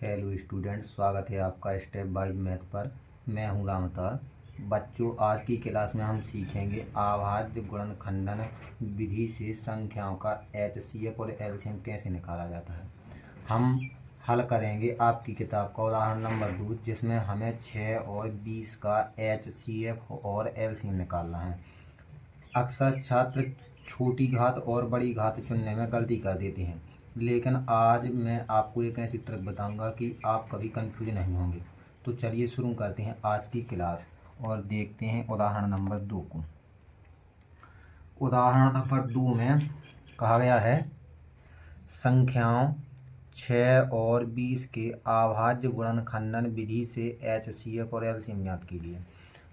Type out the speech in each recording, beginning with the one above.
Hello student, स्वागत है आपका स्टेप बाय मैथ पर। मैं हूं रामतार। बच्चों, आज की क्लास में हम सीखेंगे अभाज्य गुणनखंडन विधि से संख्याओं का एचसीएफ और एलसीएम कैसे निकाला जाता है। हम हल करेंगे आपकी किताब का उदाहरण नंबर 2, जिसमें हमें 6 और 20 का एचसीएफ और एलसीएम निकालना है। अक्सर छात्र छोटी घात और बड़ी घात चुनने में गलती कर देते हैं, लेकिन आज मैं आपको एक ऐसी ट्रिक बताऊंगा कि आप कभी कंफ्यूज नहीं होंगे। तो चलिए शुरू करते हैं आज की क्लास और देखते हैं उदाहरण नंबर 2 को। उदाहरण नंबर 2 में कहा गया है संख्याओं 6 और 20 के अभाज्य गुणनखंडन विधि से एचसीएफ और एलसीएम ज्ञात कीजिए।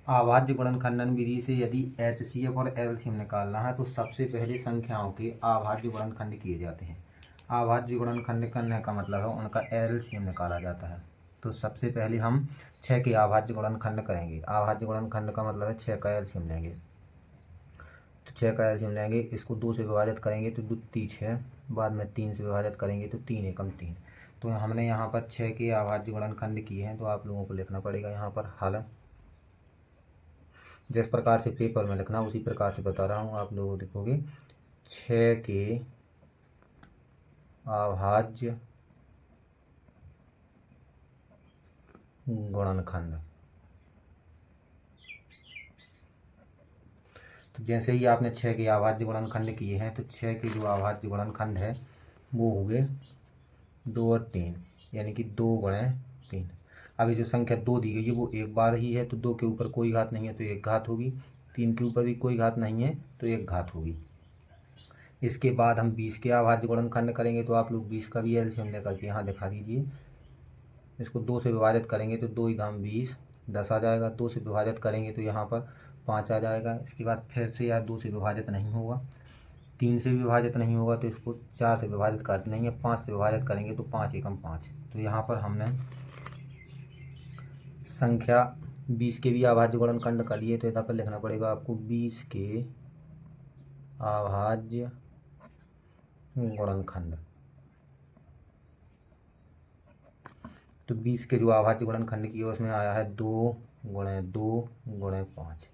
अभाज्य गुणनखंडन विधि से यदि एचसीएफ और एलसीएम निकालना है तो सबसे पहले संख्याओं के अभाज्य गुणनखंड किए जाते हैं। अभाज्य गुणनखंड करने का मतलब है उनका एलसीएम निकाला जाता है। तो सबसे पहले हम 6 के अभाज्य गुणनखंड करेंगे। अभाज्य गुणनखंड का मतलब है 6 का एलसीएम लेंगे। तो 6 का एलसीएम लेंगे, इसको 2 से विभाजित करेंगे तो 2 3 6, बाद में 3 से विभाजित करेंगे तो 3 एकम 3। तो हमने यहाँ पर 6 के अभाज्य गुणनखंड किए हैं, तो आप लोगों को लिखना पड़ेगा यहाँ पर हल। जिस प्रकार से पेपर में लिखना उसी प्रकार से बता रहा हूँ, आप लोग लिखोगे 6 के अभाज्य गुणनखंड। तो जैसे ही आपने 6 के अभाज्य गुणनखंड किए हैं तो 6 के जो अभाज्य गुणनखंड है वो हुए 2 और 3, यानी कि 2 गुणे 3। अभी जो संख्या 2 दी गई है वो एक बार ही है, तो 2 के ऊपर कोई घात नहीं है तो एक घात होगी। 3 के ऊपर भी कोई घात नहीं है तो एक घात होगी। इसके बाद हम 20 के अभाज्य गुणनखंड करेंगे, तो आप लोग 20 का भी एलसीएम लेकर के यहाँ दिखा दीजिए। इसको 2 से विभाजित करेंगे तो 2 दाम 20, 10 आ जाएगा। 2 से विभाजित करेंगे तो यहाँ पर 5 आ जाएगा। इसके बाद फिर से यार 2 से विभाजित नहीं होगा, 3 से भी विभाजित नहीं होगा, तो इसको 4 से विभाजित कर देंगे। 5 से विभाजित करेंगे तो 5 एकम 5। तो यहाँ पर हमने संख्या 20 के भी अभाज्य गुणनखंड कर लिए। तो यहाँ पर लिखना पड़ेगा आपको 20 के अभाज्य गुणनखंड। तो 20 के जो अभाज्य गुणनखंड किए उसमें आया है 2 गुणे 2 गुणे 5।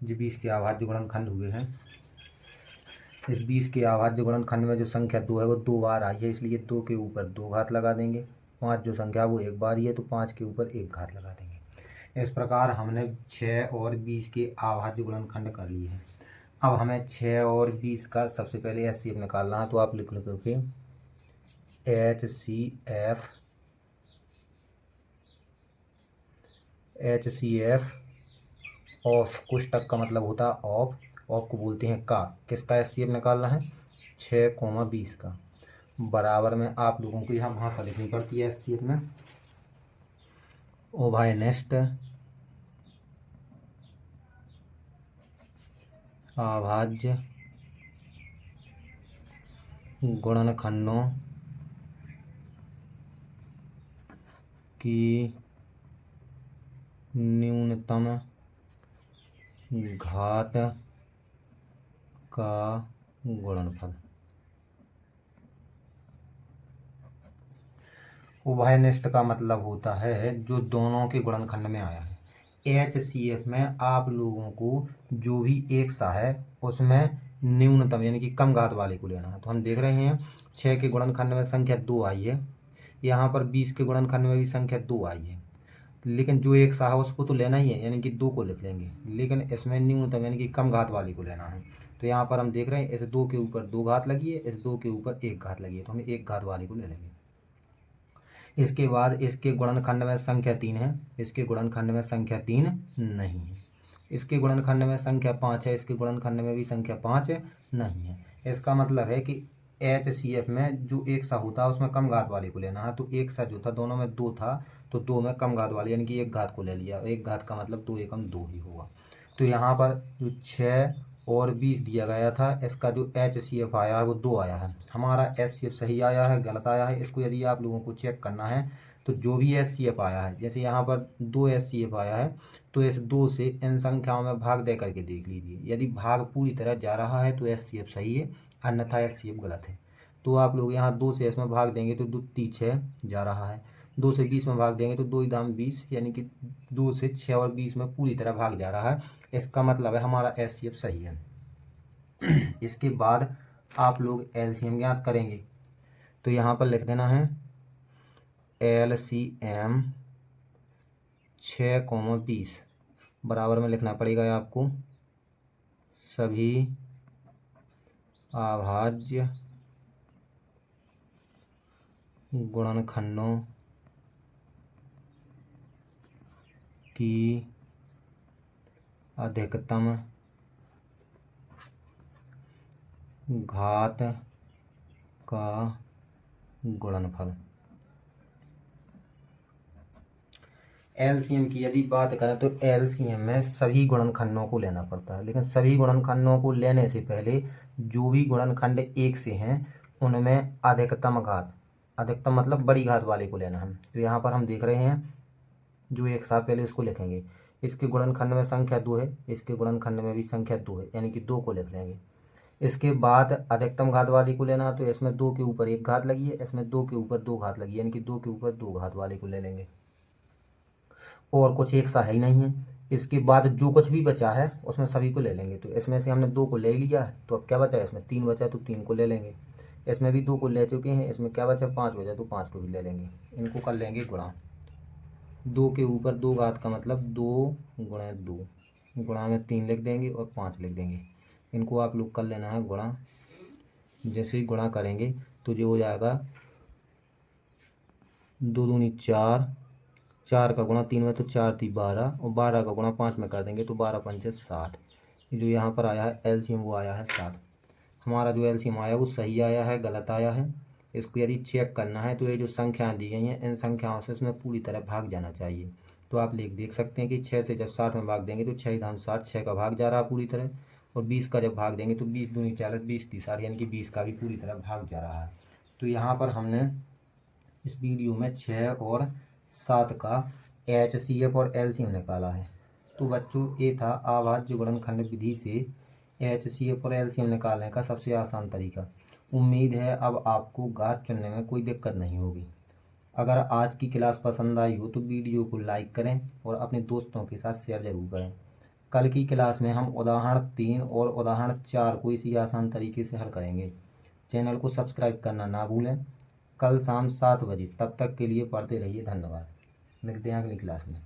जो 20 के अभाज्य गुणनखंड हुए हैं, इस 20 के अभाज्य गुणनखंड में जो संख्या 2 है वो 2 बार आई है, इसलिए 2 के ऊपर 2 घात लगा देंगे। 5 जो संख्या वो एक बार ही है, तो 5 के ऊपर 1 घात लगा देंगे। इस प्रकार हमने 6 और 20 के अभाज्य गुणनखंड कर लिए हैं। अब हमें 6 और 20 का सबसे पहले एचसीएफ निकालना है। तो आप लिख लोगे एचसीएफ ऑफ, कुछ तक का मतलब होता है ऑफ को बोलते हैं का। किसका एचसीएफ निकालना है? 6, 20 का। बराबर में आप लोगों को यहाँ भाषा लिखनी पड़ती है एचसीएफ में। ओ भाई नेक्स्ट अभाज्य गुणनखंडों की न्यूनतम घात का गुणनफल। उभयनिष्ठ का मतलब होता है जो दोनों के गुणनखंड में आया है। एचसीएफ में आप लोगों को जो भी एक सा है उसमें न्यूनतम यानी कि कम घात वाले को लेना है। तो हम देख रहे हैं 6 के गुणनखंड में संख्या 2 आई है, यहाँ पर 20 के गुणनखंड में भी संख्या 2 आई है, लेकिन जो एक सा है उसको तो लेना ही है, यानी कि 2 को लिख लेंगे। लेकिन इसमें न्यूनतम यानी कि कम घात वाले को लेना है। तो यहाँ पर हम देख रहे हैं इस 2 के ऊपर 2 घात लगी है, इस 2 के ऊपर 1 घात लगी है, तो हम 1 घात वाले को ले लेंगे। इसके बाद इसके गुणनखंड में संख्या 3 है, इसके गुणनखंड में संख्या 3 नहीं है। इसके गुणनखंड में संख्या 5 है, इसके गुणनखंड में भी संख्या 5 नहीं है। इसका मतलब है कि एचसीएफ में जो एक सा होता है उसमें कम घात वाले को लेना है। तो एक सा जो था दोनों में 2 था, तो 2 में कम घात वाले यानी कि 1 घात को ले लिया। 1 घात का मतलब 2 एकम 2 ही होगा। तो यहाँ पर जो 6 और 20 दिया गया था, इसका जो एचसीएफ आया है वो 2 आया है। हमारा एचसीएफ सही आया है गलत आया है, इसको यदि आप लोगों को चेक करना है तो जो भी एचसीएफ आया है, जैसे यहाँ पर 2 एचसीएफ आया है, तो इस 2 से इन संख्याओं में भाग दे करके देख लीजिए। यदि भाग पूरी तरह जा रहा है तो एचसीएफ सही है, अन्यथा एचसीएफ गलत है। तो आप लोग यहाँ 2 से इसमें भाग देंगे तो 2 3 6 जा रहा है। 2 से 20 में भाग देंगे तो 2 दाम 20, यानी कि 2 से 6 और 20 में पूरी तरह भाग जा रहा है। इसका मतलब है हमारा HCF सही है। इसके बाद आप लोग LCM ज्ञात करेंगे, तो यहाँ पर लिख देना है LCM 6,20 बराबर में लिखना पड़ेगा आपको सभी अभाज्य गुणनखंडों की अधिकतम घात का गुणनफल। LCM की यदि बात करें तो LCM में सभी गुणनखंडों को लेना पड़ता है, लेकिन सभी गुणनखंडों को लेने से पहले जो भी गुणनखंड 1 से हैं उनमें अधिकतम घात, अधिकतम मतलब बड़ी घात वाले को लेना है। तो यहाँ पर हम देख रहे हैं जो एक साथ पहले उसको लिखेंगे। इसके गुणनखंड में संख्या 2 है, इसके गुणनखंड में भी संख्या 2 है, यानी कि 2 को लिख लेंगे। इसके बाद अधिकतम घात वाले को लेना, तो इसमें 2 के ऊपर 1 घात लगी है, इसमें 2 के ऊपर 2 घात लगी है, यानी कि 2 के ऊपर 2 घात वाले को ले लेंगे। और कुछ एक सा है ही नहीं है। इसके बाद जो कुछ भी बचा है उसमें सभी को ले लेंगे। तो इसमें से हमने 2 को ले लिया है, तो अब क्या बचा है, इसमें 3 बचा है तो 3 को ले लेंगे। इसमें भी 2 को ले चुके हैं, इसमें क्या बचा, 5 बचा तो 5 को भी ले लेंगे। इनको कर लेंगे गुणा। 2 के ऊपर 2 घात का मतलब 2 गुणा 2, गुणा में 3 लिख देंगे और 5 लिख देंगे। इनको आप लोग कर लेना है गुणा। जैसे ही गुणा करेंगे तो जो हो जाएगा 2 दूनी 4, 4 का गुणा 3 में तो 4 × 3 = 12, और 12 का गुणा 5 में कर देंगे तो 12 × 5 = 60। जो यहाँ पर आया है LCM वो आया है 60। हमारा जो LCM आया वो सही आया है, गलत आया है। इसको यदि चेक करना है तो ये जो संख्याएँ दी गई हैं इन संख्याओं से इसमें पूरी तरह भाग जाना चाहिए। तो आप देख सकते हैं कि 6 से जब 60 में भाग देंगे तो 6 दाम 60, 6 का भाग जा रहा है पूरी तरह। और 20 का जब भाग देंगे तो 20 दूनी 40, 20 30 60, यानी कि 20 का भी पूरी तरह भाग जा रहा है। तो यहाँ पर हमने इस वीडियो में 6 और 7 का HCF और LCM निकाला है। तो बच्चों ये था अभाज्य गुणनखंड विधि से HCF और LCM निकालने का सबसे आसान तरीका। उम्मीद है अब आपको घात चुनने में कोई दिक्कत नहीं होगी। अगर आज की क्लास पसंद आई हो तो वीडियो को लाइक करें और अपने दोस्तों के साथ शेयर ज़रूर करें। कल की क्लास में हम उदाहरण 3 और उदाहरण 4 को इसी आसान तरीके से हल करेंगे। चैनल को सब्सक्राइब करना ना भूलें। कल शाम 7 बजे, तब तक के लिए पढ़ते रहिए। धन्यवाद। मिलते हैं अगली क्लास में।